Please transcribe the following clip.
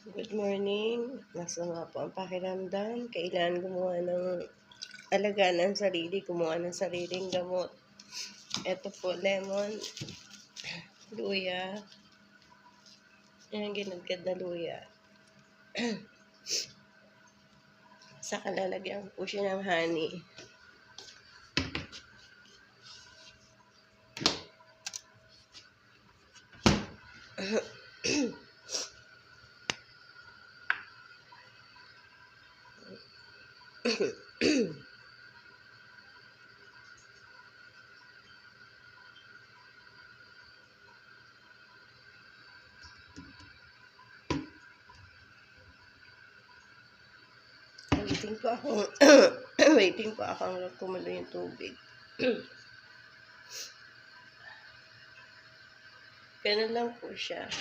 Good morning. Masama po ang pakiramdam. Kailangan gumawa ng alagaan ng sarili, gumawa ng sariling gamot. Ito po, lemon, luya. Yan, ginagad na luya. Saka lalagyan po siya ng honey. Waiting po ako hanggang kumulo yung tubig. Ganun lang po siya.